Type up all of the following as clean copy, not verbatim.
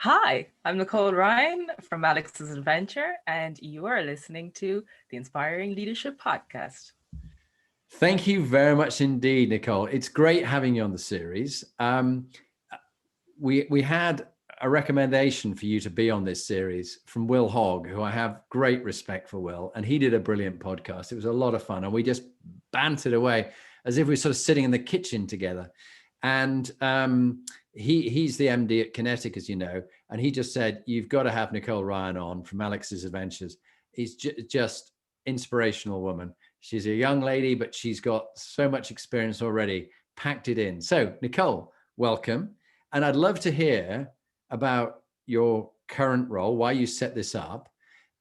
Hi, I'm Nicole Ryan from Alex's Adventure, and you are listening to the Inspiring Leadership Podcast. Thank you very much indeed, Nicole. It's great having you on the series. We had a recommendation for you to be on this series from Will Hogg, who I have great respect for. Will, and he did a brilliant podcast. It was a lot of fun, and we just bantered away as if we were sort of sitting in the kitchen together. And he's the MD at Kinetic, as you know, and he just said, you've got to have Nicole Ryan on from Alex's Adventures. He's just inspirational woman. She's a young lady, but she's got so much experience already, packed it in. So Nicole, welcome. And I'd love to hear about your current role, why you set this up,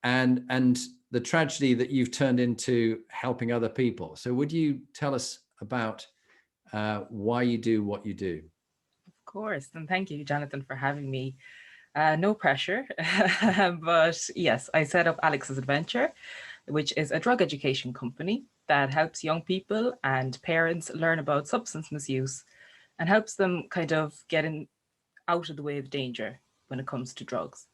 and the tragedy that you've turned into helping other people. So would you tell us about why you do what you do? Of course, and thank you, Jonathan, for having me. No pressure, but yes, I set up Alex's Adventure, which is a drug education company that helps young people and parents learn about substance misuse and helps them kind of get out of the way of danger when it comes to drugs.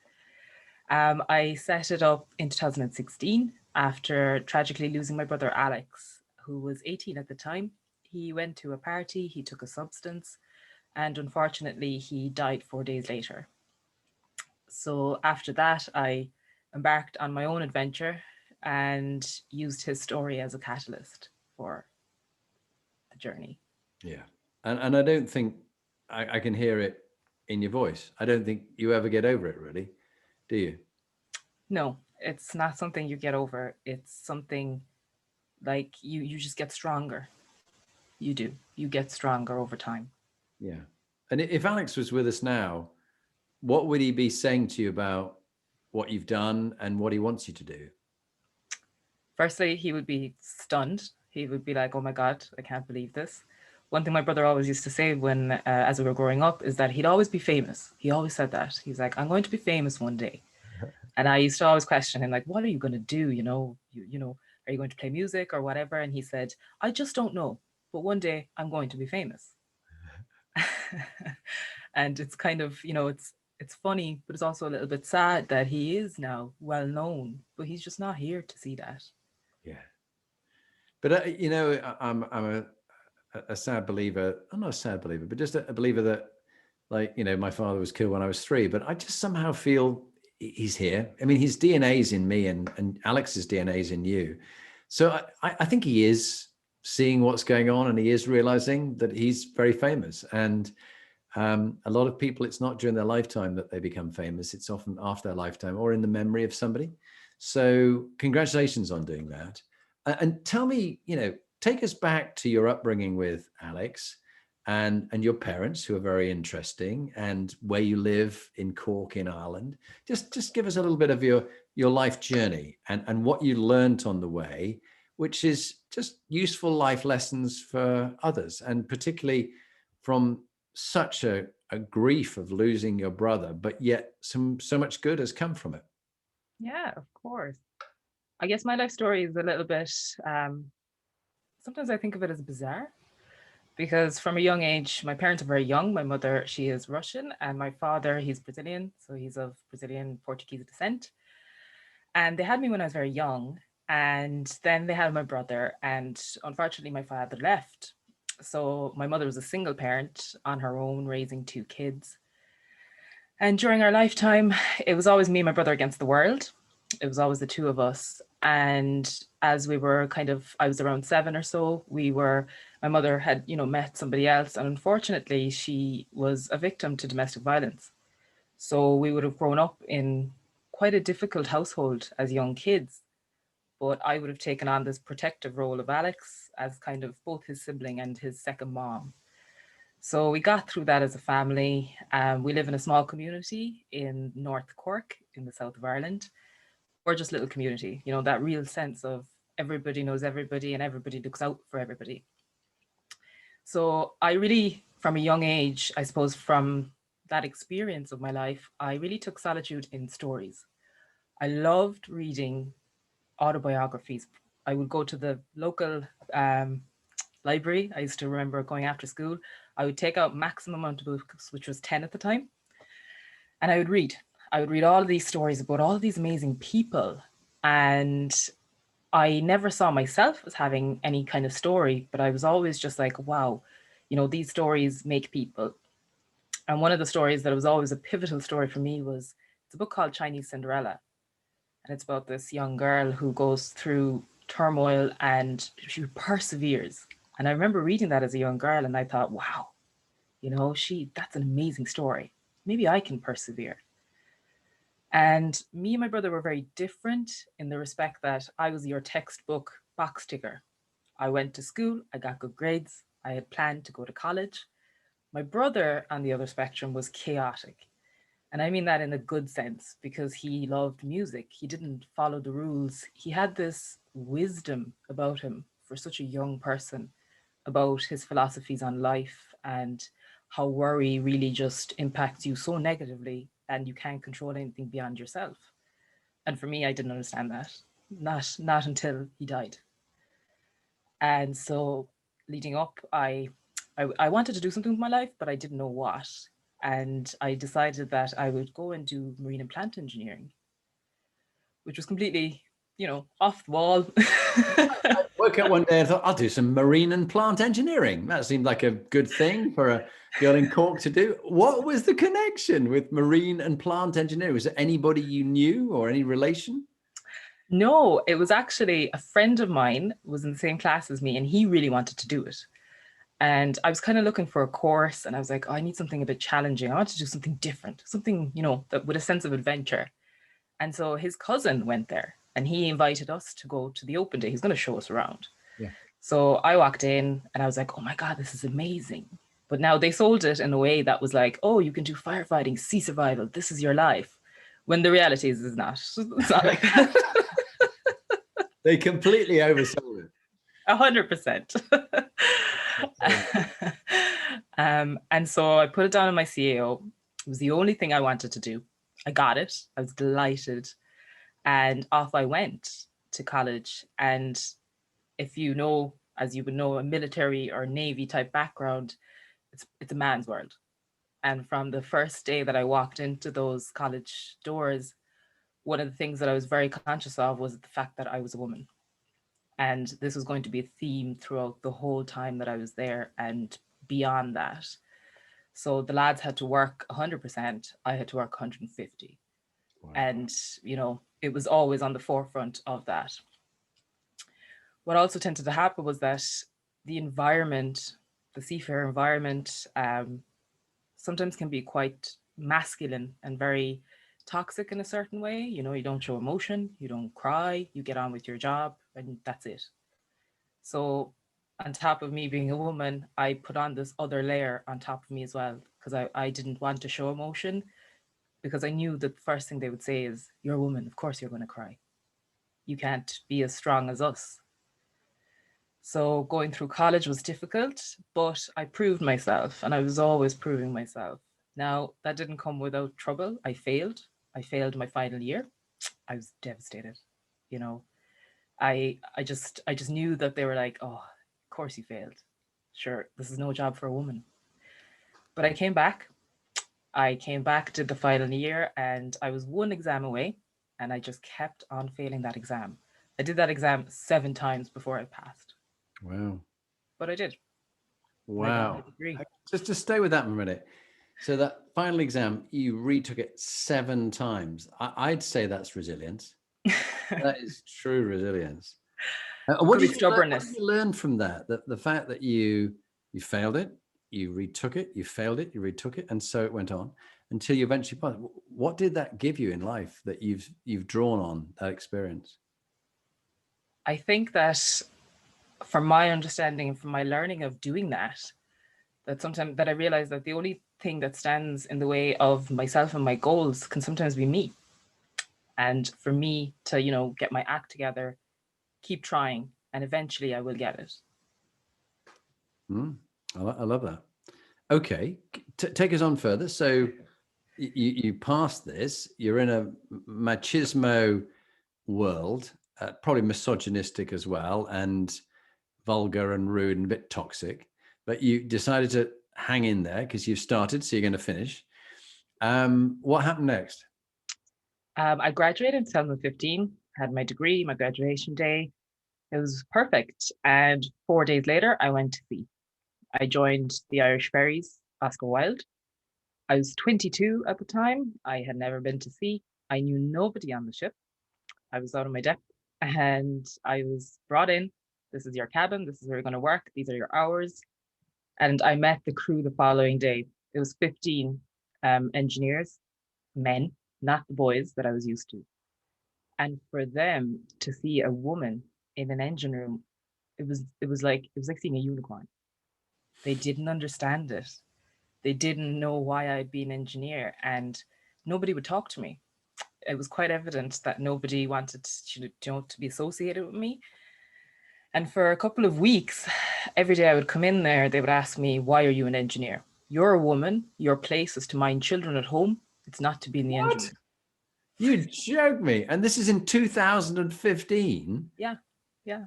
I set it up in 2016 after tragically losing my brother Alex, who was 18 at the time. He went to a party, he took a substance, and unfortunately, he died 4 days later. So after that, I embarked on my own adventure and used his story as a catalyst for the journey. Yeah. And I don't think I can hear it in your voice. I don't think you ever get over it, really, do you? No, it's not something you get over. It's something like you just get stronger. You do. You get stronger over time. Yeah. And if Alex was with us now, what would he be saying to you about what you've done and what he wants you to do? Firstly, he would be stunned. He would be like, oh my God, I can't believe this. One thing my brother always used to say when, as we were growing up, is that he'd always be famous. He always said that. He's like, I'm going to be famous one day. And I used to always question him, like, what are you going to do? Are you going to play music or whatever? And he said, I just don't know. But one day I'm going to be famous. And it's kind of, it's funny, but it's also a little bit sad that he is now well known, but he's just not here to see that. Yeah. But, I'm a sad believer. I'm not a sad believer, but just a believer that, like, my father was killed when I was 3, but I just somehow feel he's here. I mean, his DNA's in me and Alex's DNA's in you. So I think he is seeing what's going on, and he is realizing that he's very famous. And a lot of people, it's not during their lifetime that they become famous. It's often after their lifetime or in the memory of somebody. So congratulations on doing that. And tell me, take us back to your upbringing with Alex and your parents, who are very interesting, and where you live in Cork in Ireland. Just give us a little bit of your life journey and what you learned on the way, which is just useful life lessons for others, and particularly from such a grief of losing your brother, but yet so much good has come from it. Yeah, of course. I guess my life story is a little bit, sometimes I think of it as bizarre because from a young age, my parents are very young. My mother, she is Russian, and my father, he's Brazilian. So he's of Brazilian Portuguese descent. And they had me when I was very young. And then they had my brother. And unfortunately, my father left. So my mother was a single parent on her own, raising 2 kids. And during our lifetime, it was always me and my brother against the world. It was always the 2 of us. And as we were I was around 7 or so, my mother had, met somebody else. And unfortunately, she was a victim to domestic violence. So we would have grown up in quite a difficult household as young kids. But I would have taken on this protective role of Alex as kind of both his sibling and his second mom. So we got through that as a family. We live in a small community in North Cork in the south of Ireland. Gorgeous little community, that real sense of everybody knows everybody and everybody looks out for everybody. So I really, from a young age, I suppose from that experience of my life, I really took solitude in stories. I loved reading autobiographies. I would go to the local library. I used to remember going after school. I would take out maximum amount of books, which was 10 at the time. And I would read all of these stories about all of these amazing people. And I never saw myself as having any kind of story, but I was always just like, wow, these stories make people. And one of the stories that was always a pivotal story for me was it's a book called Chinese Cinderella. And it's about this young girl who goes through turmoil and she perseveres. And I remember reading that as a young girl and I thought, wow, that's an amazing story. Maybe I can persevere. And me and my brother were very different in the respect that I was your textbook box ticker. I went to school, I got good grades, I had planned to go to college. My brother on the other spectrum was chaotic. And I mean that in a good sense because he loved music. He didn't follow the rules. He had this wisdom about him for such a young person about his philosophies on life and how worry really just impacts you so negatively and you can't control anything beyond yourself. And for me, I didn't understand that. Not until he died. And so leading up, I wanted to do something with my life, but I didn't know what. And I decided that I would go and do marine and plant engineering, which was completely, off the wall. I woke up one day and thought, I'll do some marine and plant engineering. That seemed like a good thing for a girl in Cork to do. What was the connection with marine and plant engineering? Was it anybody you knew or any relation? No, it was actually a friend of mine was in the same class as me and he really wanted to do it. And I was kind of looking for a course and I was like, oh, I need something a bit challenging. I want to do something different, something, that with a sense of adventure. And so his cousin went there and he invited us to go to the open day. He's going to show us around. Yeah. So I walked in and I was like, oh my God, this is amazing. But now they sold it in a way that was like, oh, you can do firefighting, sea survival. This is your life. When the reality is it's not. It's not like that. They completely oversold it. 100%. And so I put it down on my CAO. It was the only thing I wanted to do. I got it. I was delighted. And off I went to college. And if you know, as you would know, a military or Navy type background, it's a man's world. And from the first day that I walked into those college doors, one of the things that I was very conscious of was the fact that I was a woman. And this was going to be a theme throughout the whole time that I was there and beyond that. So the lads had to work 100%, I had to work 150. Wow. And, it was always on the forefront of that. What also tended to happen was that the environment, the seafarer environment, sometimes can be quite masculine and very toxic in a certain way. You don't show emotion, you don't cry, you get on with your job, and that's it. So on top of me being a woman, I put on this other layer on top of me as well, because I didn't want to show emotion, because I knew that the first thing they would say is, you're a woman, of course you're going to cry. You can't be as strong as us. So going through college was difficult, but I proved myself and I was always proving myself. Now, that didn't come without trouble. I failed. I failed my final year. I was devastated. I just knew that they were like, oh, of course you failed. Sure, this is no job for a woman. But I came back, did the final year, and I was one exam away, and I just kept on failing that exam. I did that exam 7 times before I passed. Wow. But I did. Wow. Just to stay with that for a minute. So that final exam, you retook it 7 times. I'd say that's resilience. That is true resilience. What did you learn from that? The fact that you failed it, you retook it, you failed it, you retook it, and so it went on until you eventually passed. What did that give you in life that you've drawn on that experience? I think that from my understanding and from my learning of doing that sometimes that I realized that the only thing that stands in the way of myself and my goals can sometimes be me. And for me to, get my act together, keep trying, and eventually I will get it. I love that. Okay, take us on further. So you passed this. You're in a machismo world, probably misogynistic as well, and vulgar and rude and a bit toxic. But you decided to hang in there because you've started, so you're going to finish. What happened next? I graduated in 2015, had my degree, my graduation day. It was perfect. And 4 days later, I went to sea. I joined the Irish Ferries, Oscar Wilde. I was 22 at the time. I had never been to sea. I knew nobody on the ship. I was out of my depth and I was brought in. This is your cabin. This is where you're going to work. These are your hours. And I met the crew the following day. It was 15 engineers, men, not the boys that I was used to. And for them to see a woman in an engine room, it was like seeing a unicorn. They didn't understand it. They didn't know why I'd be an engineer, and nobody would talk to me. It was quite evident that nobody wanted to be associated with me. And for a couple of weeks, every day I would come in there, they would ask me, "Why are you an engineer? You're a woman. Your place is to mind children at home. It's not to be in the engine room." You joke me. And this is in 2015. Yeah, yeah.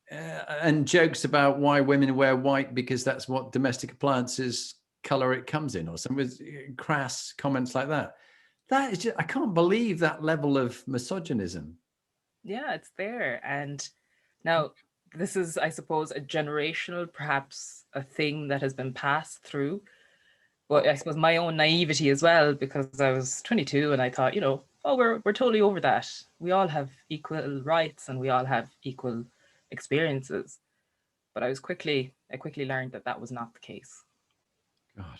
And jokes about why women wear white because that's what domestic appliances color it comes in, or some with crass comments like that. That is just, I can't believe that level of misogynism. Yeah, it's there. And now this is, I suppose, a generational, perhaps a thing that has been passed through. But I suppose my own naivety as well, because I was 22 and I thought, oh, we're totally over that. We all have equal rights and we all have equal experiences. But I quickly learned that that was not the case. God,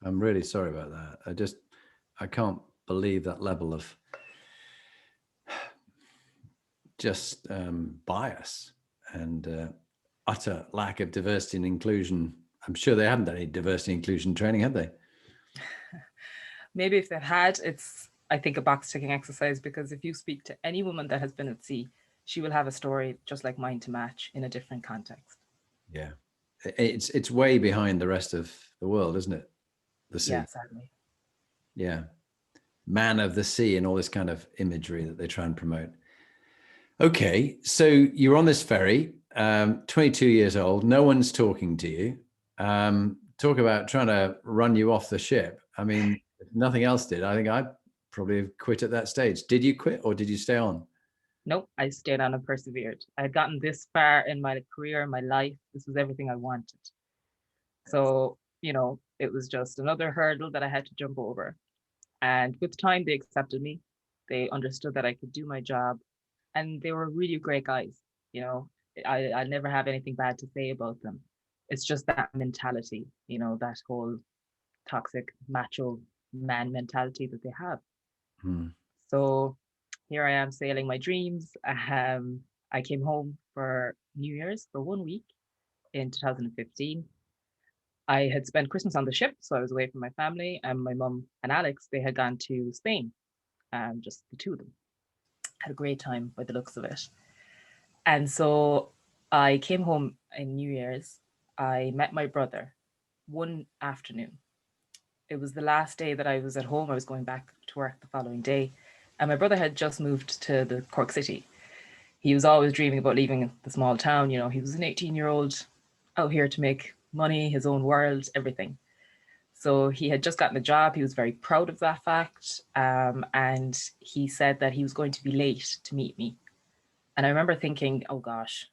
I'm really sorry about that. I can't believe that level of just bias and utter lack of diversity and inclusion. I'm sure they haven't done any diversity and inclusion training, have they? Maybe if they had, it's, I think, a box ticking exercise, because if you speak to any woman that has been at sea, she will have a story just like mine to match in a different context. Yeah. It's way behind the rest of the world, isn't it? The sea. Yeah, sadly. Yeah. Man of the sea and all this kind of imagery that they try and promote. Okay. So you're on this ferry, 22 years old. No one's talking to you. Talk about trying to run you off the ship. I mean, if nothing else did, I think I'd probably have quit at that stage. Did you quit or did you stay on? Nope, I stayed on and persevered. I had gotten this far in my career, my life. This was everything I wanted. So, it was just another hurdle that I had to jump over. And with time, they accepted me. They understood that I could do my job. And they were really great guys. You know, I never have anything bad to say about them. It's just that mentality, that whole toxic macho man mentality that they have. So here I am sailing my dreams. I came home for New Year's for 1 week in 2015. I had spent Christmas on the ship, so I was away from my family, and my mum and Alex, they had gone to Spain, just the two of them. Had a great time by the looks of it. And so I came home in New Year's. I met my brother one afternoon. It was the last day that I was at home. I was going back to work the following day. And my brother had just moved to the Cork city. He was always dreaming about leaving the small town. He was an 18-year-old out here to make money, his own world, everything. So he had just gotten a job. He was very proud of that fact. And he said that he was going to be late to meet me. And I remember thinking, oh gosh,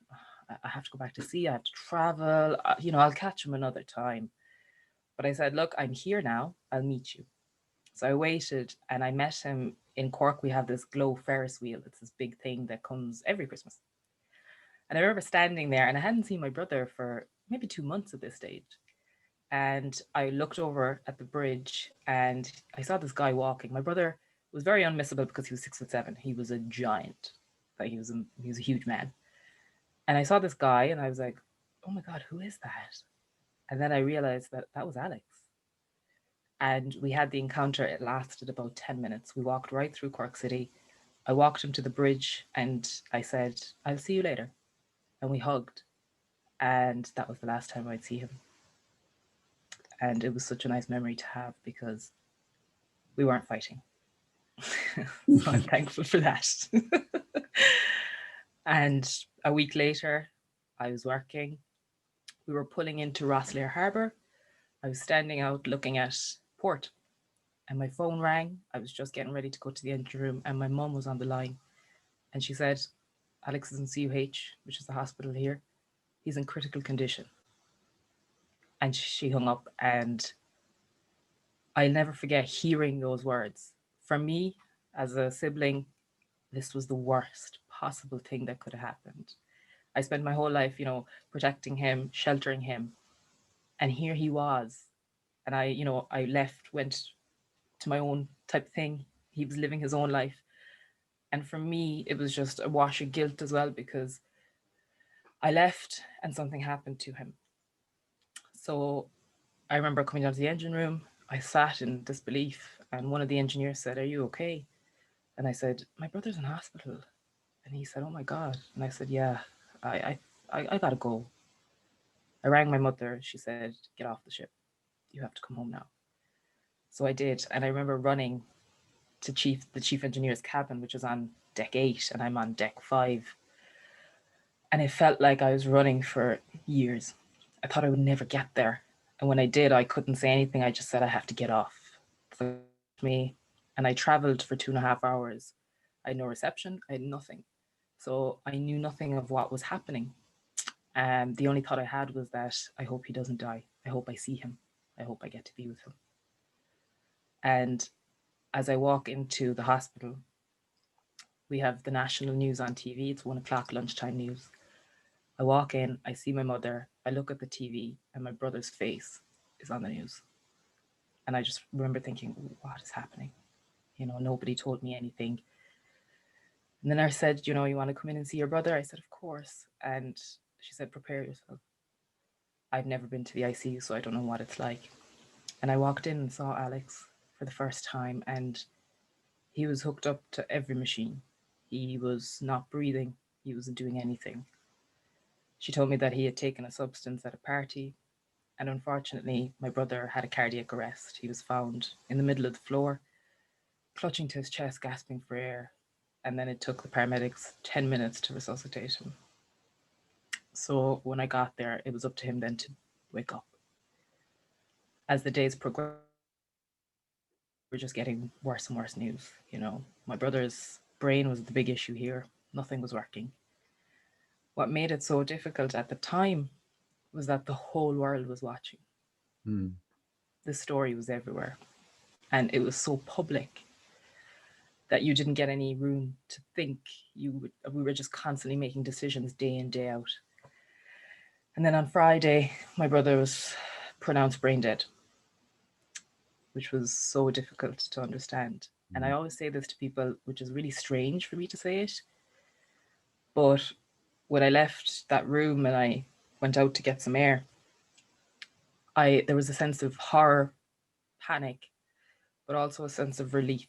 I have to go back to sea. I have to travel. I'll catch him another time. But I said, look, I'm here now. I'll meet you. So I waited and I met him in Cork. We have this Glow Ferris wheel. It's this big thing that comes every Christmas. And I remember standing there, and I hadn't seen my brother for maybe 2 months at this stage. And I looked over at the bridge and I saw this guy walking. My brother was very unmissable because he was 6'7". He was a giant. Like he was a huge man. And I saw this guy and I was like, oh my God, who is that? And then I realized that that was Alex. And we had the encounter. It lasted about 10 minutes. We walked right through Cork City. I walked him to the bridge and I said, I'll see you later. And we hugged. And that was the last time I'd see him. And it was such a nice memory to have because we weren't fighting. So I'm thankful for that. And a week later, I was working. We were pulling into Rosslare Harbour. I was standing out looking at port. And my phone rang. I was just getting ready to go to the engine room, and my mum was on the line. And she said, Alex is in CUH, which is the hospital here. He's in critical condition. And she hung up, and I'll never forget hearing those words. For me, as a sibling, this was the worst possible thing that could have happened. I spent my whole life, protecting him, sheltering him. And here he was. And I left, went to my own type of thing. He was living his own life. And for me, it was just a wash of guilt as well, because I left and something happened to him. So I remember coming down to the engine room. I sat in disbelief, and one of the engineers said, "Are you okay?" And I said, "My brother's in hospital." And he said, "Oh my God." And I said, "Yeah, I gotta go." I rang my mother. She said, "Get off the ship. You have to come home now." So I did. And I remember running to the chief engineer's cabin, which is on deck 8, and I'm on deck 5. And it felt like I was running for years. I thought I would never get there. And when I did, I couldn't say anything. I just said, "I have to get off." So me, and I traveled for 2.5 hours. I had no reception. I had nothing. So I knew nothing of what was happening. And the only thought I had was that I hope he doesn't die. I hope I see him. I hope I get to be with him. And as I walk into the hospital, we have the national news on TV. It's 1 o'clock lunchtime news. I walk in, I see my mother, I look at the TV, and my brother's face is on the news. And I just remember thinking, what is happening? Nobody told me anything. And the nurse said, "You want to come in and see your brother?" I said, "Of course." And she said, "Prepare yourself." I've never been to the ICU, so I don't know what it's like. And I walked in and saw Alex for the first time, and he was hooked up to every machine. He was not breathing, he wasn't doing anything. She told me that he had taken a substance at a party, and unfortunately, my brother had a cardiac arrest. He was found in the middle of the floor, clutching to his chest, gasping for air. And then it took the paramedics 10 minutes to resuscitate him. So when I got there, it was up to him then to wake up. As the days progressed, we were just getting worse and worse news. My brother's brain was the big issue here. Nothing was working. What made it so difficult at the time was that the whole world was watching. Mm. The story was everywhere. And it was so public that you didn't get any room to think. We were just constantly making decisions day in, day out. And then on Friday, my brother was pronounced brain dead, which was so difficult to understand. And I always say this to people, which is really strange for me to say it. But when I left that room and I went out to get some air, there was a sense of horror, panic, but also a sense of relief.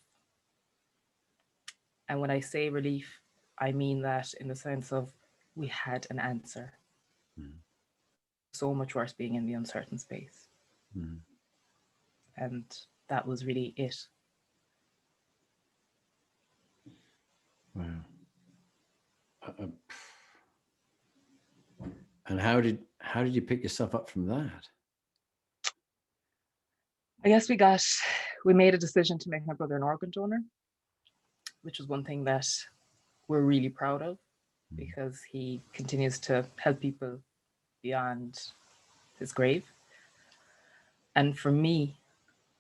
And when I say relief, I mean that in the sense of we had an answer. So much worse being in the uncertain space. And that was really it. Wow. And how did you pick yourself up from that? I guess we made a decision to make my brother an organ donor, which is one thing that we're really proud of, because he continues to help people beyond his grave. And for me,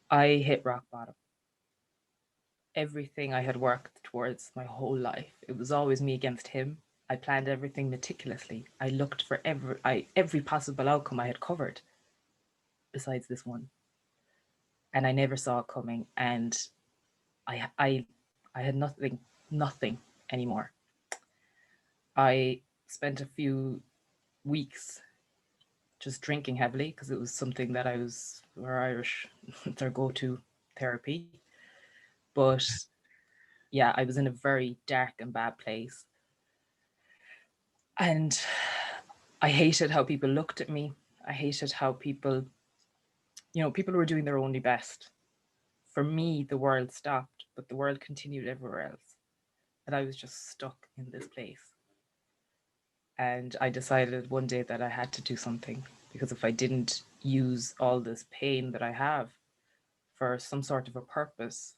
I hit rock bottom. Everything I had worked towards my whole life, it was always me against him. I planned everything meticulously. I looked for every possible outcome I had covered, besides this one. And I never saw it coming. And I had nothing anymore. I spent a few weeks just drinking heavily, because it was something that we're Irish, it's our go-to therapy. But yeah, I was in a very dark and bad place. And I hated how people looked at me. I hated how people were doing their only best. For me, the world stopped, but the world continued everywhere else. And I was just stuck in this place. And I decided one day that I had to do something, because if I didn't use all this pain that I have for some sort of a purpose,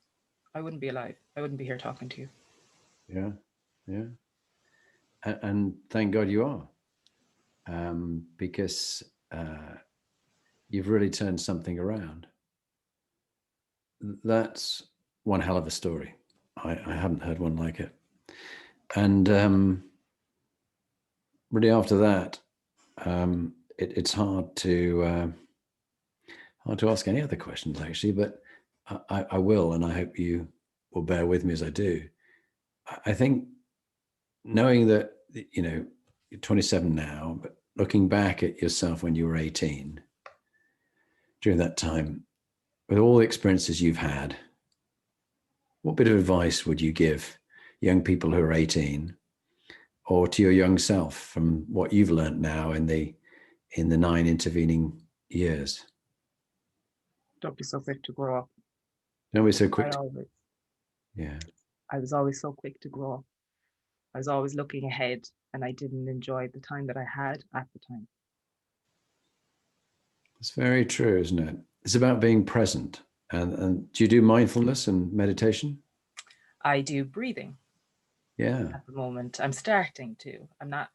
I wouldn't be alive. I wouldn't be here talking to you. Yeah, yeah. And thank God you are, because you've really turned something around. That's one hell of a story. I haven't heard one like it. And really after that, it's hard to ask any other questions, actually, but I will, and I hope you will bear with me as I do. I think knowing that, you know, you're 27 now, but looking back at yourself when you were 18, during that time, with all the experiences you've had, what bit of advice would you give young people who are 18, or to your young self from what you've learned now in the 9 intervening years? Don't be so quick to grow up. Don't be so quick. I Yeah. was always so quick to grow up. I was always looking ahead, and I didn't enjoy the time that I had at the time. It's very true, isn't it? It's about being present. And do you do mindfulness and meditation? I do breathing. Yeah. At the moment. I'm starting to. I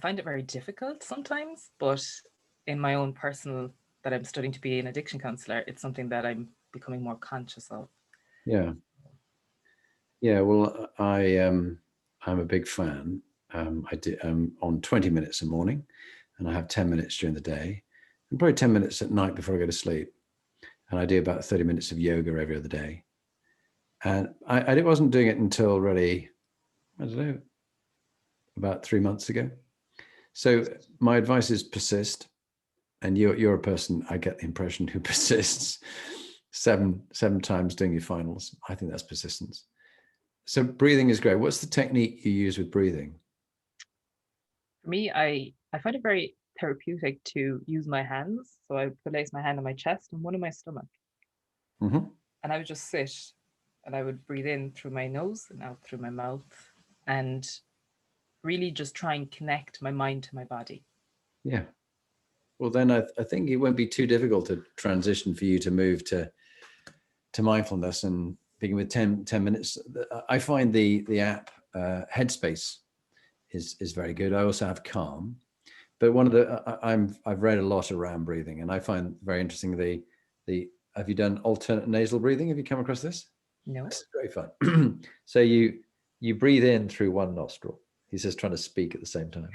find it very difficult sometimes, but in my own personal, that I'm studying to be an addiction counsellor, it's something that I'm becoming more conscious of. Yeah. Yeah. Well, I'm a big fan. I do on 20 minutes a morning, and I have 10 minutes during the day, and probably 10 minutes at night before I go to sleep. And I do about 30 minutes of yoga every other day. And I wasn't doing it until really, I don't know, about 3 months ago. So my advice is persist. And you're a person, I get the impression, who persists seven times doing your finals. I think that's persistence. So breathing is great. What's the technique you use with breathing? For me, I find it very therapeutic to use my hands. So I place my hand on my chest and one on my stomach. Mm-hmm. And I would just sit and I would breathe in through my nose and out through my mouth and really just try and connect my mind to my body. Yeah. Well, then I think it won't be too difficult to transition for you to move to mindfulness and begin with 10 minutes. I find the app Headspace is very good. I also have Calm. But one of the I've read a lot around breathing, and I find very interesting the have you done alternate nasal breathing? Have you come across this? No. This is very fun. So you breathe in through one nostril. He's just trying to speak at the same time,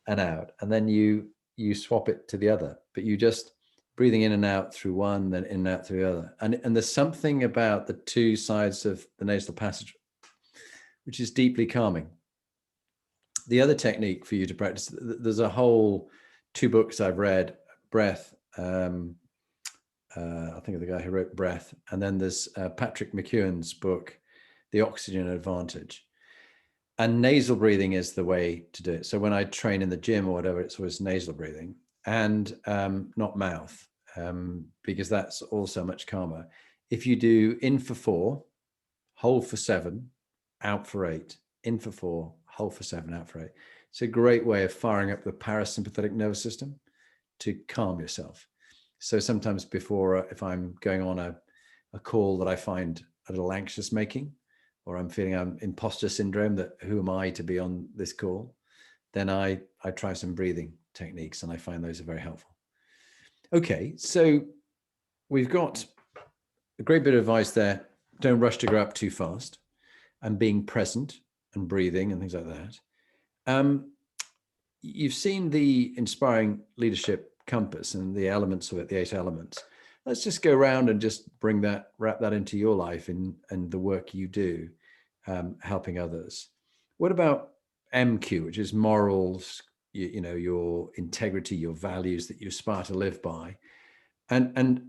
and out, and then you swap it to the other. But you just breathing in and out through one, then in and out through the other. And there's something about the two sides of the nasal passage which is deeply calming. The other technique for you to practice, there's a whole 2 books I've read, Breath, I think of the guy who wrote Breath, and then there's Patrick McKeown's book, The Oxygen Advantage. And nasal breathing is the way to do it. So when I train in the gym or whatever, it's always nasal breathing and not mouth, because that's also much calmer. If you do in for 4, hold for 7, out for 8, in for 4, hold for 7, out for 8. It's a great way of firing up the parasympathetic nervous system to calm yourself. So sometimes before, if I'm going on a call that I find a little anxious making, or I'm feeling imposter syndrome, that who am I to be on this call, then I try some breathing techniques, and I find those are very helpful. Okay, so we've got a great bit of advice there. Don't rush to grow up too fast, and being present and breathing and things like that. You've seen the Inspiring Leadership Compass and the elements of it, the 8 elements. Let's just go around and just wrap that into your life and the work you do, helping others. What about MQ, which is morals, you know, your integrity, your values that you aspire to live by, and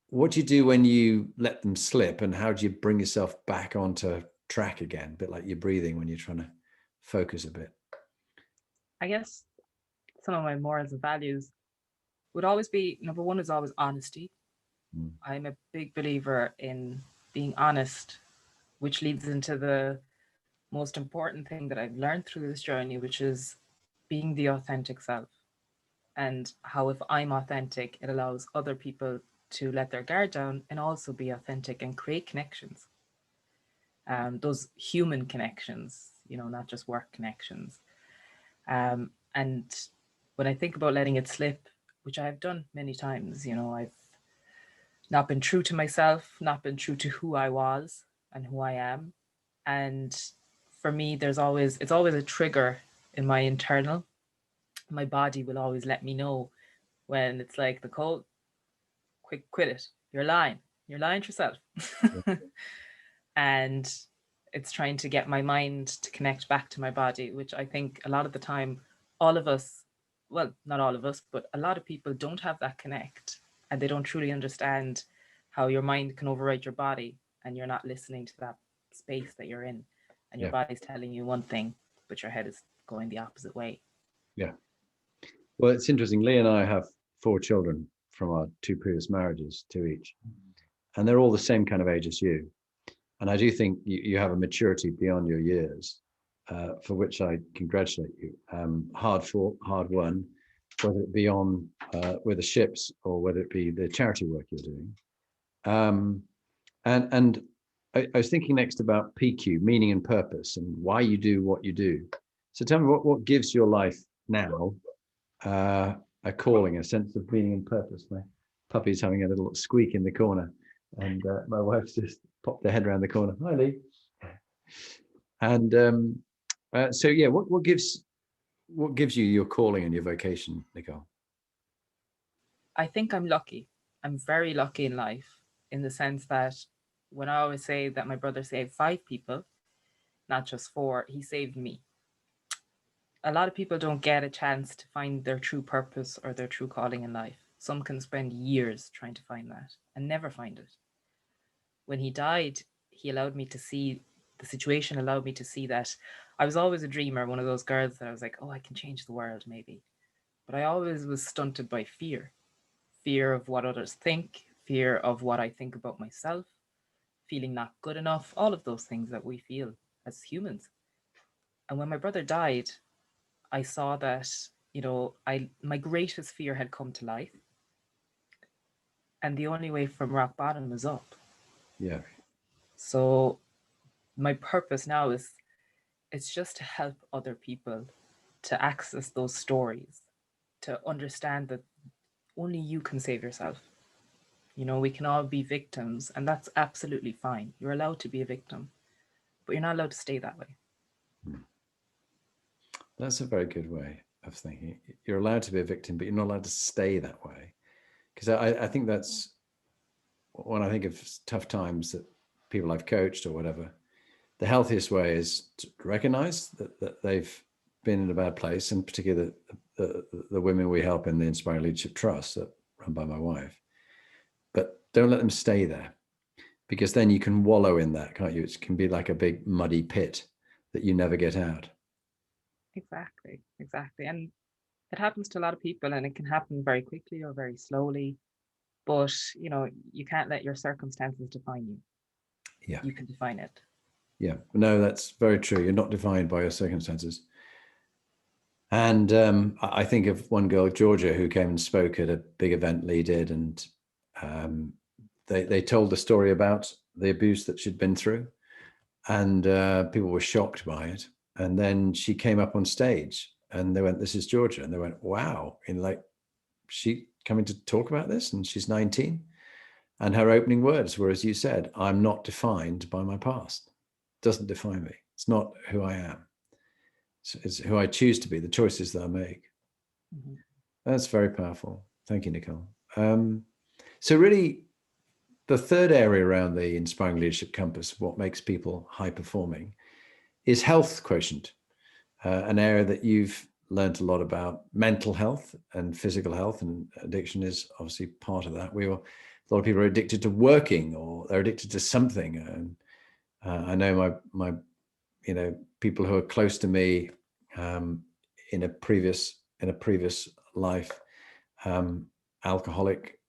what do you do when you let them slip, and how do you bring yourself back onto track again? A bit like your breathing when you're trying to focus a bit. I guess some of my morals and values would always be, number one is always honesty. I'm a big believer in being honest, which leads into the most important thing that I've learned through this journey, which is being the authentic self. And how if I'm authentic, it allows other people to let their guard down and also be authentic and create connections. Those human connections, not just work connections. And when I think about letting it slip, which I have done many times, I've not been true to myself, not been true to who I was and who I am. And for me, it's always a trigger in my internal. My body will always let me know when it's like, Nicole, quick, quit it. You're lying. You're lying to yourself. And it's trying to get my mind to connect back to my body, which I think a lot of the time, all of us, well, not all of us, but a lot of people don't have that connect, and they don't truly understand how your mind can override your body, and you're not listening to that space that you're in, and your Yeah. body's telling you one thing, but your head is going the opposite way. Yeah. Well, it's interesting. Lee and I have 4 children from our 2 previous marriages, 2 each, and they're all the same kind of age as you. And I do think you have a maturity beyond your years, for which I congratulate you. Hard fought, hard won, whether it be on with the ships or whether it be the charity work you're doing. And I was thinking next about PQ, meaning and purpose, and why you do what you do. So tell me what gives your life now a calling, a sense of meaning and purpose. My puppy's having a little squeak in the corner, and my wife's just popped her head around the corner. Hi, Lee. And so, yeah, what gives you your calling and your vocation, Nicole? I think I'm lucky. I'm very lucky in life, in the sense that when I always say that my brother saved 5 people, not just 4, he saved me. A lot of people don't get a chance to find their true purpose or their true calling in life. Some can spend years trying to find that and never find it. When he died, he allowed me to see the situation, allowed me to see that I was always a dreamer, one of those girls that I was like, oh, I can change the world maybe. But I always was stunted by fear of what others think, fear of what I think about myself, feeling not good enough, all of those things that we feel as humans. And when my brother died, I saw that, my greatest fear had come to life. And the only way from rock bottom is up. Yeah. So my purpose now is it's just to help other people to access those stories, to understand that only you can save yourself. We can all be victims, and that's absolutely fine. You're allowed to be a victim, but you're not allowed to stay that way. That's a very good way of thinking. You're allowed to be a victim, but you're not allowed to stay that way. Because I think that's when I think of tough times that people I've coached or whatever, the healthiest way is to recognize that they've been in a bad place, and particularly the women we help in the Inspiring Leadership Trust that run by my wife. But don't let them stay there, because then you can wallow in that, can't you? It can be like a big muddy pit that you never get out. Exactly. And it happens to a lot of people, and it can happen very quickly or very slowly. But, you can't let your circumstances define you. Yeah. You can define it. Yeah. No, that's very true. You're not defined by your circumstances. And I think of one girl, Georgia, who came and spoke at a big event Lee did, and they told the story about the abuse that she'd been through, and people were shocked by it. And then she came up on stage, and they went, "This is Georgia," and they went, "Wow!" And like, she coming to talk about this, and she's 19, and her opening words were, as you said, "I'm not defined by my past. It doesn't define me. It's not who I am. It's who I choose to be, the choices that I make." Mm-hmm. That's very powerful. Thank you, Nicole. So really, the third area around the Inspiring Leadership Compass, what makes people high performing, is health quotient, an area that you've learned a lot about. Mental health and physical health, and addiction is obviously part of that. A lot of people are addicted to working, or they're addicted to something. And I know my people who are close to me in a previous life, alcoholic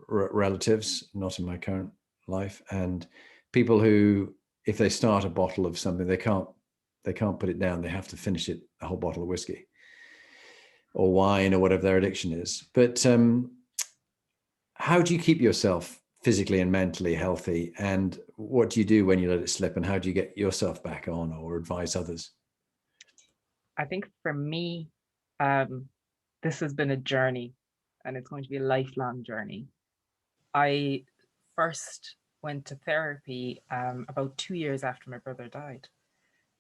relatives, not in my current life, and people who, if they start a bottle of something, they can't put it down. They have to finish it, a whole bottle of whiskey or wine or whatever their addiction is. But how do you keep yourself physically and mentally healthy? And what do you do when you let it slip? And how do you get yourself back on or advise others? I think for me, this has been a journey, and it's going to be a lifelong journey. I first went to therapy about 2 years after my brother died.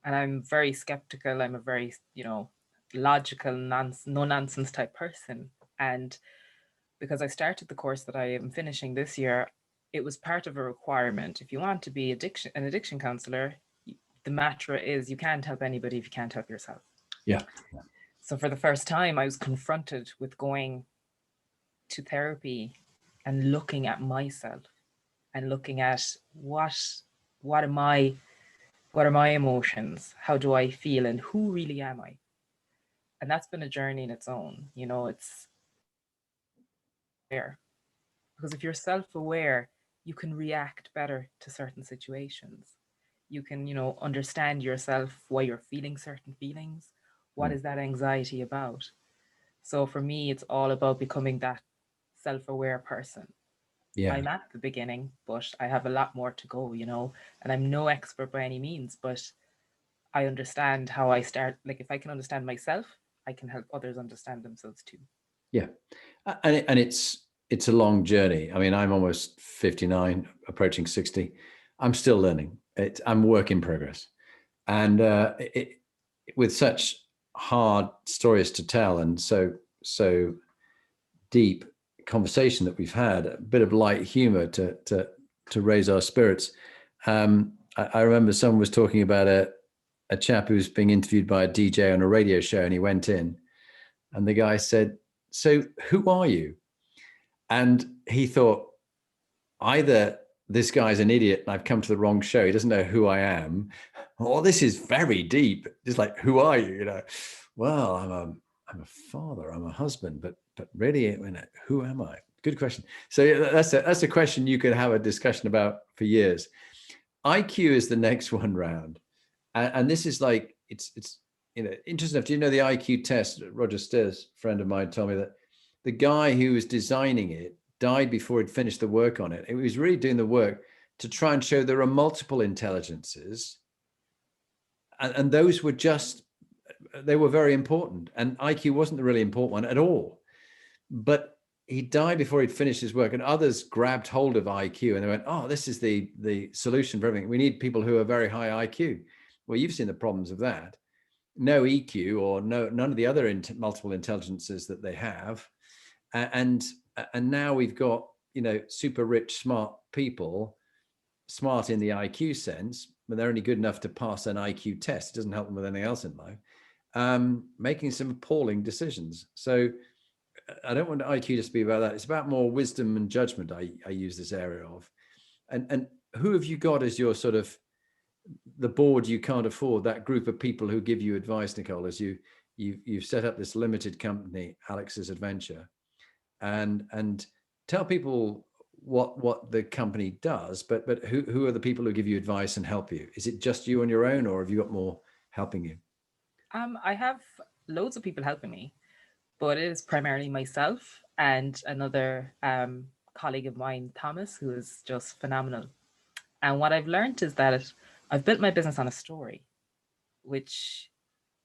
And I'm very skeptical. I'm a very, logical, no nonsense type person. And because I started the course that I am finishing this year, it was part of a requirement. If you want to be an addiction counselor, the mantra is you can't help anybody if you can't help yourself. Yeah. So for the first time, I was confronted with going to therapy and looking at myself and looking at what am I, what are my emotions, how do I feel, and who really am I? And that's been a journey in its own. It's there, because if you're self-aware, you can react better to certain situations. You can, understand yourself, why you're feeling certain feelings. What is that anxiety about? So for me, it's all about becoming that self-aware person. Yeah. I'm at the beginning, but I have a lot more to go, and I'm no expert by any means, but I understand how I start. Like, if I can understand myself, I can help others understand themselves too. Yeah. And it's a long journey. I mean, I'm almost 59, approaching 60. I'm still learning. I'm work in progress. And with such hard stories to tell and so deep conversation that we've had, a bit of light humor to raise our spirits. I remember someone was talking about a chap who was being interviewed by a DJ on a radio show, and he went in, and the guy said, "So who are you?" And he thought, either this guy's an idiot and I've come to the wrong show, he doesn't know who I am, or this is very deep. Just like, who are you? Well, I'm a father, I'm a husband, but really, who am I? Good question. So that's a question you could have a discussion about for years. IQ is the next one round, and this is like it's interesting enough. Do you know the IQ test? Roger Stairs, friend of mine, told me that the guy who was designing it died before he'd finished the work on it. He was really doing the work to try and show there are multiple intelligences, and those were they were very important, and IQ wasn't the really important one at all. But he died before he'd finished his work, and others grabbed hold of IQ and they went, "Oh, this is the solution for everything. We need people who are very high IQ." Well, you've seen the problems of that. No EQ, or none of the other multiple intelligences that they have, and now we've got super rich, smart people, smart in the IQ sense, but they're only good enough to pass an IQ test. It doesn't help them with anything else in life. Making some appalling decisions. So I don't want IQ just to be about that. It's about more wisdom and judgment. I use this area of, and who have you got as your sort of the board you can't afford, that group of people who give you advice, Nicole, as you've set up this limited company, Alex's Adventure, and tell people what the company does, but who are the people who give you advice and help you? Is it just you on your own, or have you got more helping you? I have loads of people helping me, but it is primarily myself and another colleague of mine, Thomas, who is just phenomenal. And what I've learned is that I've built my business on a story, which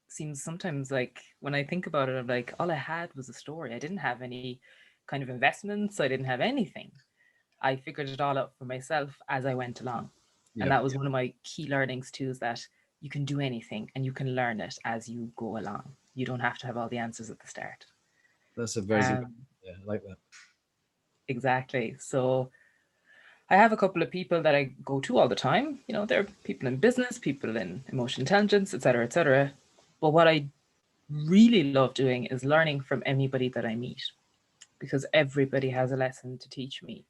seems sometimes like, when I think about it, I'm like, all I had was a story. I didn't have any kind of investments. I didn't have anything. I figured it all out for myself as I went along. Yeah. And that was one of my key learnings too, is that you can do anything and you can learn it as you go along. You don't have to have all the answers at the start. That's a very good, yeah, I like that. Exactly. So I have a couple of people that I go to all the time. There are people in business, people in emotional intelligence, etc., etc. But what I really love doing is learning from anybody that I meet, because everybody has a lesson to teach me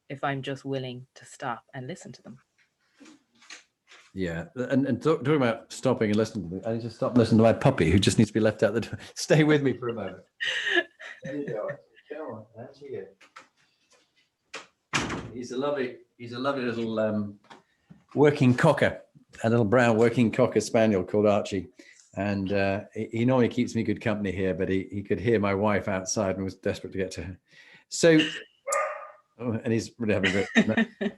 if I'm just willing to stop and listen to them. Yeah, and talking about stopping and listening to me, I need to stop listening to my puppy who just needs to be left out the door. Stay with me for a moment. There you go. Come on, that's you. He's a lovely little working cocker, a little brown working cocker spaniel called Archie, and he normally keeps me good company here, but he could hear my wife outside and was desperate to get to her. So and he's really having a bit.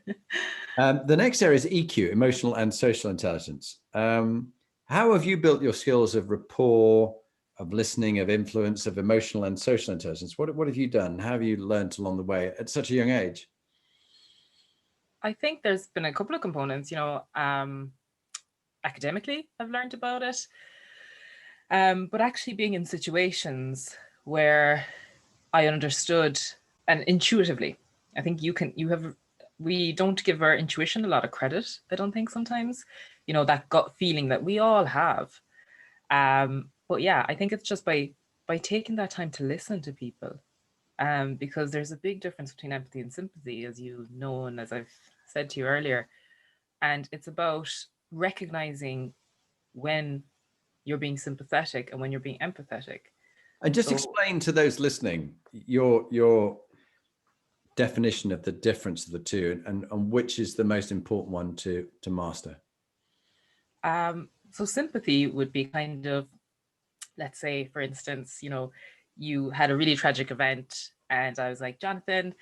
The next area is EQ, emotional and social intelligence. How have you built your skills of rapport, of listening, of influence, of emotional and social intelligence? What have you done? How have you learned along the way at such a young age? I think there's been a couple of components, academically, I've learned about it. But actually being in situations where I understood and intuitively, I think we don't give our intuition a lot of credit, I don't think sometimes, that gut feeling that we all have. But yeah, I think it's just by taking that time to listen to people, because there's a big difference between empathy and sympathy, as you know, and as I've said to you earlier. And it's about recognizing when you're being sympathetic and when you're being empathetic. And just So explain to those listening your definition of the difference of the two, and which is the most important one to master. so sympathy would be kind of, let's say, for instance, you had a really tragic event, and I was like, Jonathan,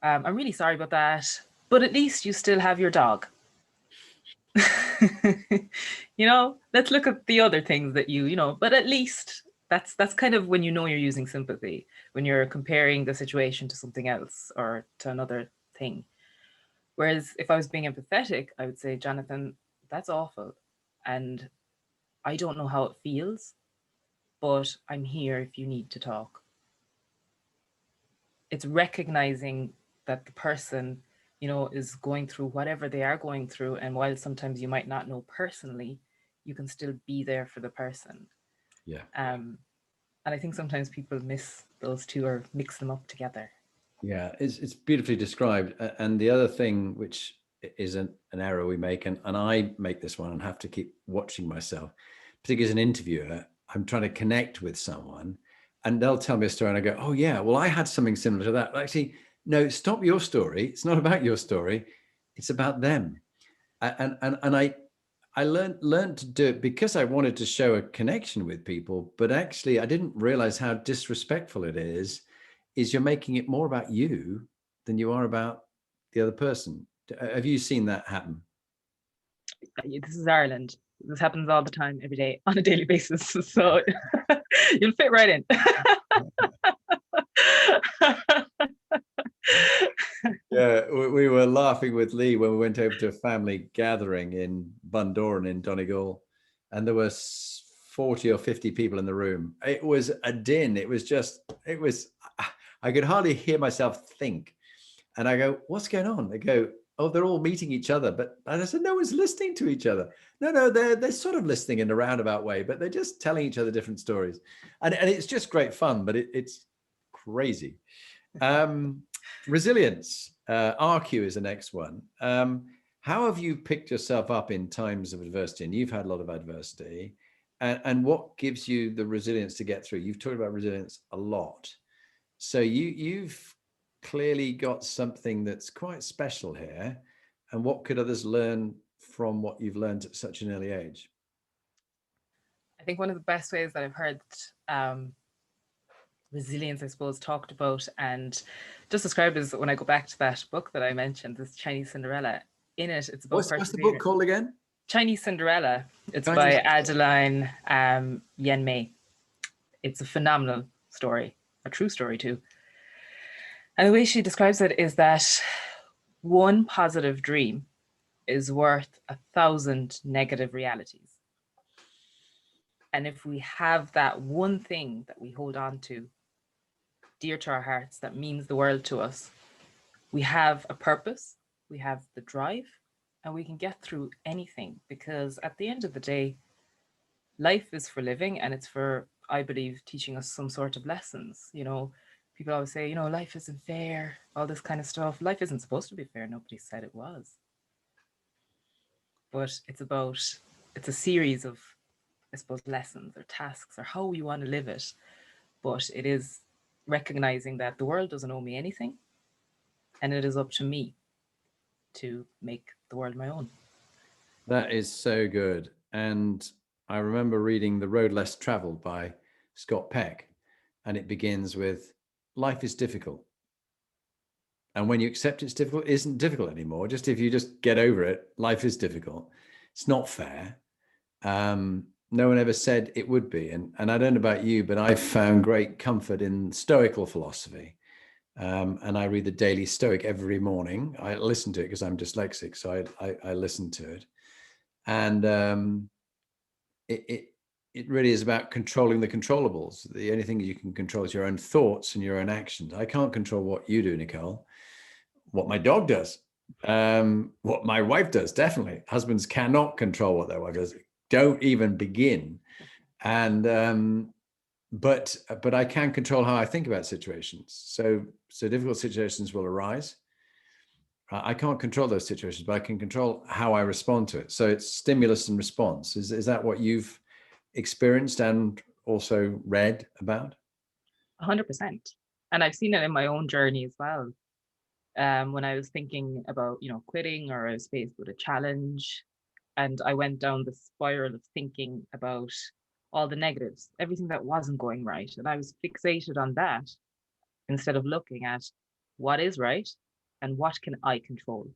I'm really sorry about that, but at least you still have your dog. Let's look at the other things that but at least that's kind of when you're using sympathy, when you're comparing the situation to something else or to another thing. Whereas if I was being empathetic, I would say, Jonathan, that's awful. And I don't know how it feels, but I'm here if you need to talk. It's recognizing that the person, is going through whatever they are going through. And while sometimes you might not know personally, you can still be there for the person. Yeah. And I think sometimes people miss those two or mix them up together. Yeah, it's beautifully described. And the other thing, which is an error we make, and I make this one and have to keep watching myself, particularly as an interviewer, I'm trying to connect with someone and they'll tell me a story and I go, oh yeah, well, I had something similar to that. But actually, no, stop your story. It's not about your story. It's about them. And I learned to do it because I wanted to show a connection with people, but actually I didn't realize how disrespectful it is you're making it more about you than you are about the other person. Have you seen that happen? This is Ireland. This happens all the time, every day, on a daily basis. So you'll fit right in. Yeah, we were laughing with Lee when we went over to a family gathering in Bundoran in Donegal, and there were 40 or 50 people in the room. It was a din. I could hardly hear myself think. And I go, what's going on? They go, oh, they're all meeting each other. And I said, no one's listening to each other. No, they're sort of listening in a roundabout way, but they're just telling each other different stories. And it's just great fun, but it's crazy. Resilience, RQ is the next one. How have you picked yourself up in times of adversity? And you've had a lot of adversity. And what gives you the resilience to get through? You've talked about resilience a lot. So you've clearly got something that's quite special here. And what could others learn from what you've learned at such an early age? I think one of the best ways that I've heard resilience, I suppose, talked about and just described is when I go back to that book that I mentioned, this Chinese Cinderella. In it, it's about What's the book called again? Chinese Cinderella. It's Chinese by Adeline Yen Mei. It's a phenomenal story, a true story too. And the way she describes it is that one positive dream is worth 1,000 negative realities. And if we have that one thing that we hold on to, dear to our hearts, that means the world to us, we have a purpose, we have the drive, and we can get through anything. Because at the end of the day, life is for living, and it's for, I believe, teaching us some sort of lessons. People always say, life isn't fair, all this kind of stuff. Life isn't supposed to be fair. Nobody said it was. But it's a series of, I suppose, lessons or tasks or how you want to live it. But it is recognizing that the world doesn't owe me anything, and it is up to me to make the world my own. That is so good. And I remember reading The Road Less Traveled by Scott Peck, and it begins with, life is difficult, And when you accept it's difficult, it isn't difficult anymore. Just if you just get over it, life is difficult. It's not fair. No one ever said it would be. And I don't know about you, but I've found great comfort in Stoical philosophy. And I read the Daily Stoic every morning. I listen to it because I'm dyslexic, so I listen to it. And it really is about controlling the controllables. The only thing you can control is your own thoughts and your own actions. I can't control what you do, Nicole, what my dog does, what my wife does. Definitely, husbands cannot control what their wife does. Don't even begin. And but I can control how I think about situations. So difficult situations will arise. I can't control those situations, but I can control how I respond to it. So it's stimulus and response. Is that what you've experienced and also read about? 100%. And I've seen it in my own journey as well. When I was thinking about, quitting, or I was faced with a challenge, and I went down the spiral of thinking about all the negatives, everything that wasn't going right. And I was fixated on that instead of looking at what is right and what can I control.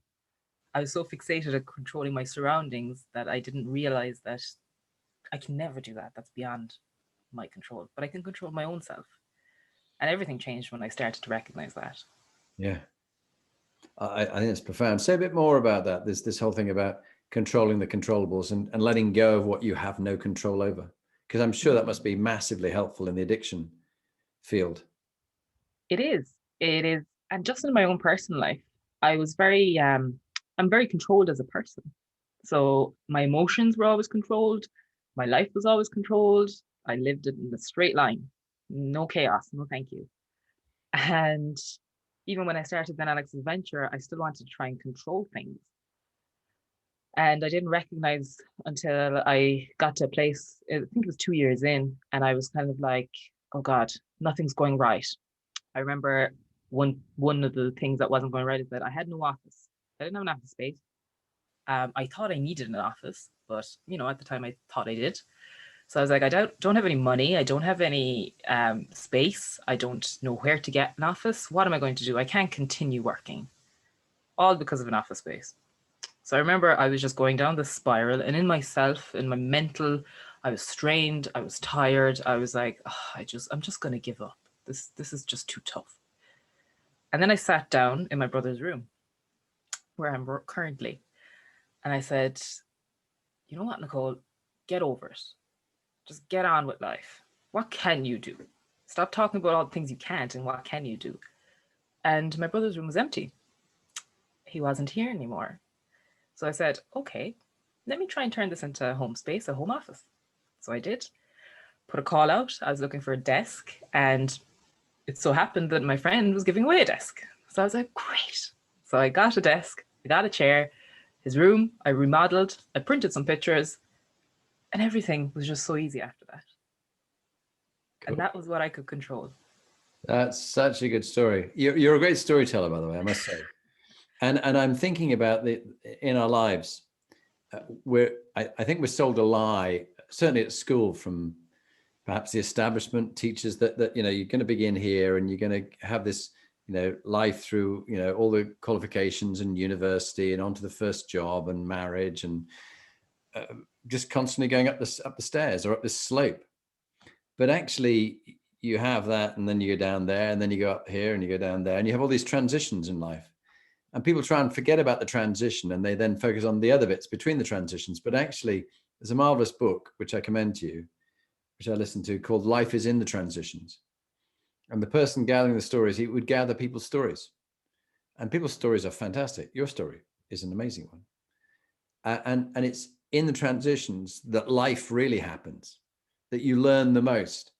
I was so fixated at controlling my surroundings that I didn't realize that I can never do that. That's beyond my control, but I can control my own self. And everything changed when I started to recognize that. Yeah, I think it's profound. Say a bit more about that. There's this whole thing about controlling the controllables and letting go of what you have no control over. Because I'm sure that must be massively helpful in the addiction field. It is. It is. And just in my own personal life, I was very, I'm very controlled as a person. So my emotions were always controlled. My life was always controlled. I lived in a straight line, no chaos, no thank you. And even when I started Then Alex's venture, I still wanted to try and control things. And I didn't recognize until I got to a place, I think it was 2 years in, and I was kind of like, oh God, nothing's going right. I remember one of the things that wasn't going right is that I had no office. I didn't have an office space. I thought I needed an office, but at the time I thought I did. So I was like, I don't have any money. I don't have any space. I don't know where to get an office. What am I going to do? I can't continue working, all because of an office space. So I remember I was just going down the spiral, and in myself, in my mental, I was strained. I was tired. I was like, oh, I'm just going to give up. This is just too tough. And then I sat down in my brother's room, where I'm currently, and I said, you know what, Nicole, get over it. Just get on with life. What can you do? Stop talking about all the things you can't, and what can you do? And my brother's room was empty. He wasn't here anymore. So I said, okay, let me try and turn this into a home space, a home office. So I did. Put a call out. I was looking for a desk, and it so happened that my friend was giving away a desk. So I was like, great. So I got a desk, I got a chair, his room, I remodeled, I printed some pictures, and everything was just so easy after that. Cool. And that was what I could control. That's such a good story. You're a great storyteller, by the way, I must say. And I'm thinking about in our lives, I think we're sold a lie, certainly at school, from perhaps the establishment teachers that you're going to begin here and you're going to have this life through all the qualifications and university and onto the first job and marriage and just constantly going up the stairs or up this slope. But actually you have that, and then you go down there, and then you go up here and you go down there, and you have all these transitions in life. And people try and forget about the transition, and they then focus on the other bits between the transitions. But actually, there's a marvelous book, which I commend to you, which I listened to, called Life is in the Transitions. And the person gathering the stories, he would gather people's stories. And people's stories are fantastic. Your story is an amazing one. And it's in the transitions that life really happens, that you learn the most.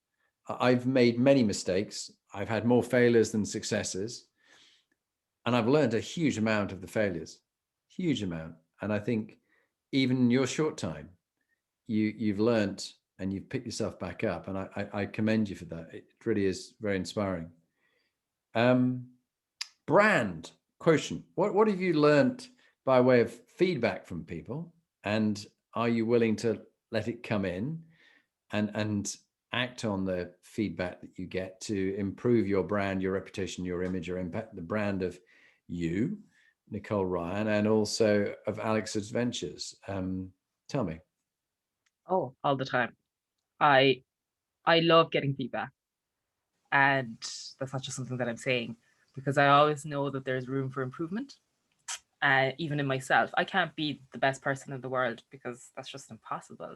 I've made many mistakes. I've had more failures than successes. And I've learned a huge amount of the failures, huge amount. And I think even in your short time, you've learned and you've picked yourself back up. And I commend you for that. It really is very inspiring. Brand, Quotient. What have you learned by way of feedback from people? And are you willing to let it come in and act on the feedback that you get to improve your brand, your reputation, your image, your impact, the brand of you, Nicole Ryan, and also of Alex's Adventures. Tell me. Oh, all the time. I I love getting feedback, and that's not just something that I'm saying, because I always know that there's room for improvement. Even in myself, I can't be the best person in the world because that's just impossible.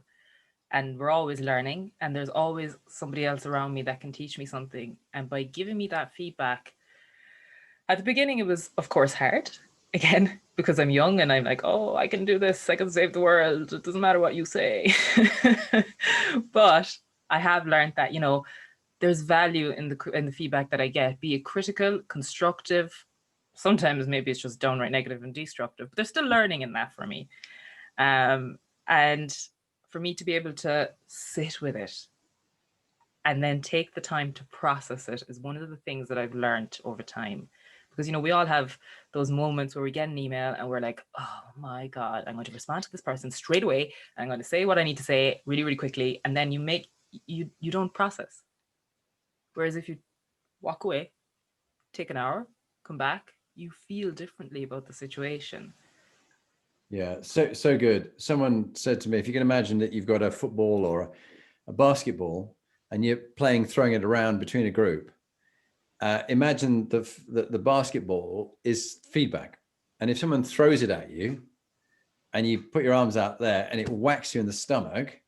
And we're always learning, and there's always somebody else around me that can teach me something. And by giving me that feedback, at the beginning, it was, of course, hard. Again, because I'm young and I'm like, oh, I can do this. I can save the world. It doesn't matter what you say. But I have learned that, there's value in the feedback that I get, be it critical, constructive. Sometimes maybe it's just downright negative and destructive, but there's still learning in that for me. And for me to be able to sit with it and then take the time to process it is one of the things that I've learned over time. Because, we all have those moments where we get an email and we're like, oh my God, I'm going to respond to this person straight away. And I'm going to say what I need to say really, really quickly. And then you don't process. Whereas if you walk away, take an hour, come back, you feel differently about the situation. Yeah, so good. Someone said to me, if you can imagine that you've got a football or a basketball and you're throwing it around between a group, imagine the basketball is feedback. And if someone throws it at you and you put your arms out there and it whacks you in the stomach,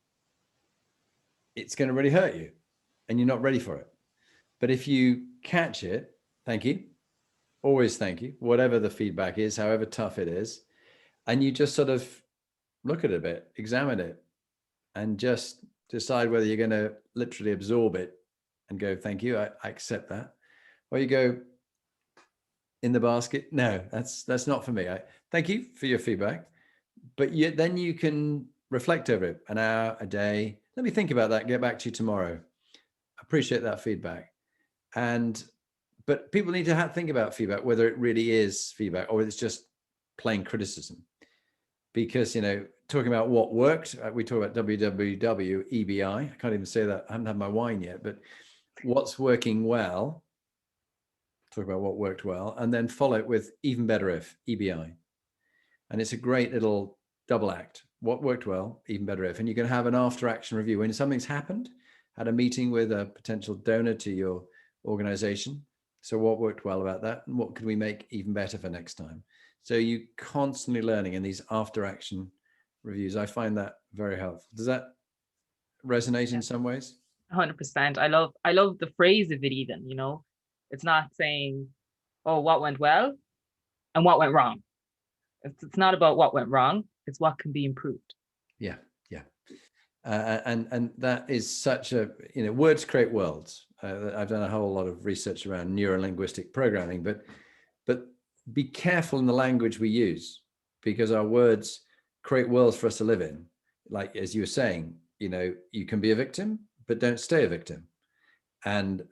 it's going to really hurt you and you're not ready for it. But if you catch it, thank you, always thank you, whatever the feedback is, however tough it is, and you just sort of look at it a bit, examine it, and just decide whether you're going to literally absorb it and go, thank you, I accept that. Or you go, in the basket, no, that's not for me. Thank you for your feedback. But then you can reflect over it, an hour, a day. Let me think about that, get back to you tomorrow. Appreciate that feedback. But people need to think about feedback, whether it really is feedback or it's just plain criticism. Because, talking about what worked, we talk about WWW, EBI. I can't even say that. I haven't had my wine yet, but what's working well, talk about what worked well, and then follow it with even better if, EBI. And it's a great little double act. What worked well, even better if. And you can have an after action review. When something's happened, had a meeting with a potential donor to your organization. So what worked well about that? And what could we make even better for next time? So you constantly learning in these after action reviews. I find that very helpful. Does that resonate in some ways? 100%. I love the phrase of it even, It's not saying, oh, what went well and what went wrong. It's not about what went wrong. It's what can be improved. Yeah, yeah. And that is such a, words create worlds. I've done a whole lot of research around neuro-linguistic programming, but be careful in the language we use, because our words create worlds for us to live in. Like, as you were saying, you can be a victim, but don't stay a victim. And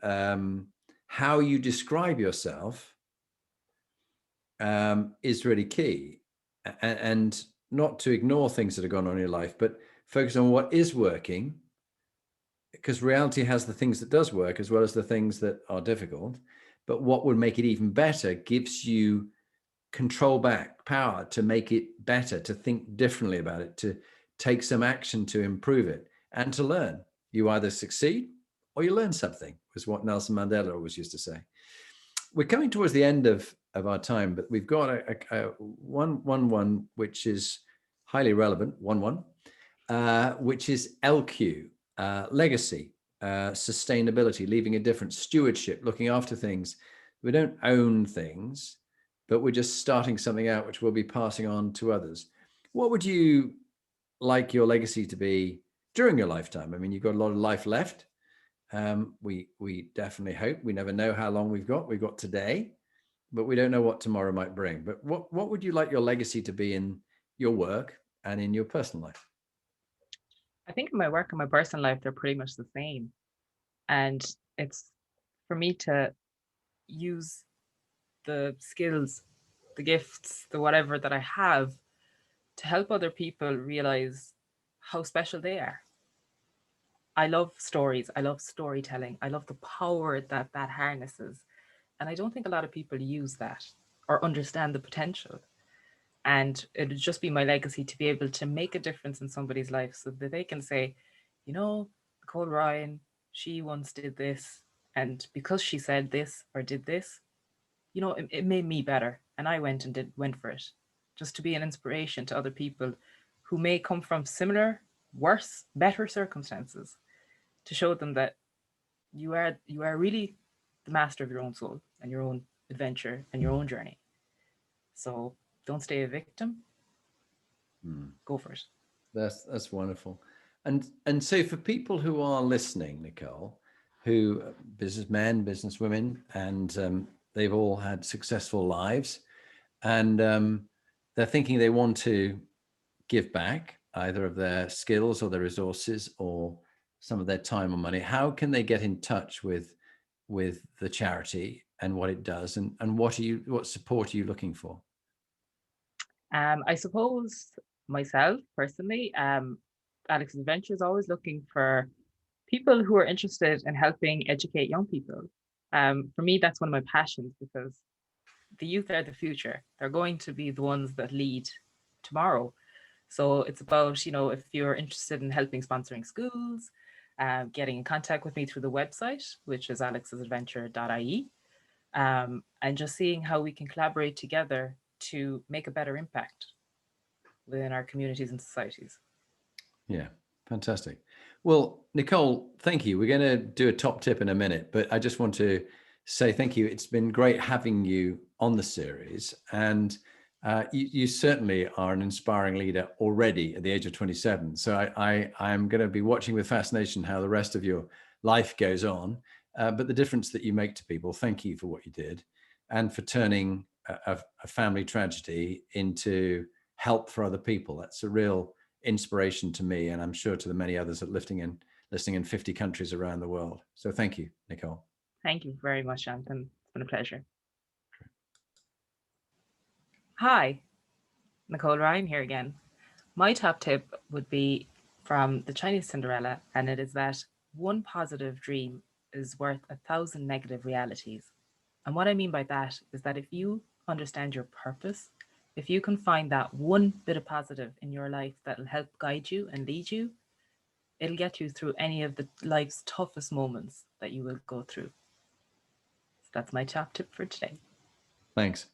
how you describe yourself is really key. And not to ignore things that have gone on in your life, but focus on what is working, because reality has the things that does work as well as the things that are difficult. But what would make it even better gives you control back, power to make it better, to think differently about it, to take some action to improve it, and to learn. You either succeed or you learn something, was what Nelson Mandela always used to say. We're coming towards the end of our time, but we've got a one which is highly relevant, which is LQ, legacy, sustainability, leaving a difference, stewardship, looking after things. We don't own things, but we're just starting something out which we'll be passing on to others. What would you like your legacy to be during your lifetime? I mean, you've got a lot of life left. We definitely hope. We never know how long we've got. We've got today, but we don't know what tomorrow might bring. But what would you like your legacy to be in your work and in your personal life? I think in my work and my personal life, they're pretty much the same. And it's for me to use the skills, the gifts, the whatever that I have to help other people realize how special they are. I love stories. I love storytelling. I love the power that harnesses. And I don't think a lot of people use that. or understand the potential. And it would just be my legacy to be able to make a difference in somebody's life so that they can say, you know, Nicole Ryan, she once did this. And because she said this or did this, you know, it made me better. And I went for it. Just to be an inspiration to other people who may come from similar, worse, better circumstances, to show them that you are really the master of your own soul and your own adventure and your own journey. So don't stay a victim. Go for it. That's wonderful. And so for people who are listening, Nicole, who businessmen, businesswomen, and they've all had successful lives, and they're thinking they want to give back either of their skills or their resources or some of their time or money, how can they get in touch with the charity and what it does, and what support are you looking for? I suppose myself personally, Alex's Adventure is always looking for people who are interested in helping educate young people. For me, that's one of my passions because the youth are the future. They're going to be the ones that lead tomorrow. So it's about, you know, if you're interested in helping sponsoring schools, getting in contact with me through the website, which is alexsadventure.ie, and just seeing how we can collaborate together to make a better impact within our communities and societies. Yeah, fantastic. Well, Nicole, thank you. We're going to do a top tip in a minute, but I just want to say thank you. It's been great having you on the series, and you certainly are an inspiring leader already at the age of 27. So I am going to be watching with fascination how the rest of your life goes on. But the difference that you make to people, thank you for what you did, and for turning a family tragedy into help for other people. That's a real inspiration to me, and I'm sure to the many others that listening in 50 countries around the world. So thank you, Nicole. Thank you very much, Jonathan. It's been a pleasure. Hi, Nicole Ryan here again. My top tip would be from the Chinese Cinderella, and it is that one positive dream is worth 1,000 negative realities. And what I mean by that is that if you understand your purpose, if you can find that one bit of positive in your life that'll help guide you and lead you, it'll get you through any of the life's toughest moments that you will go through. So that's my top tip for today. Thanks.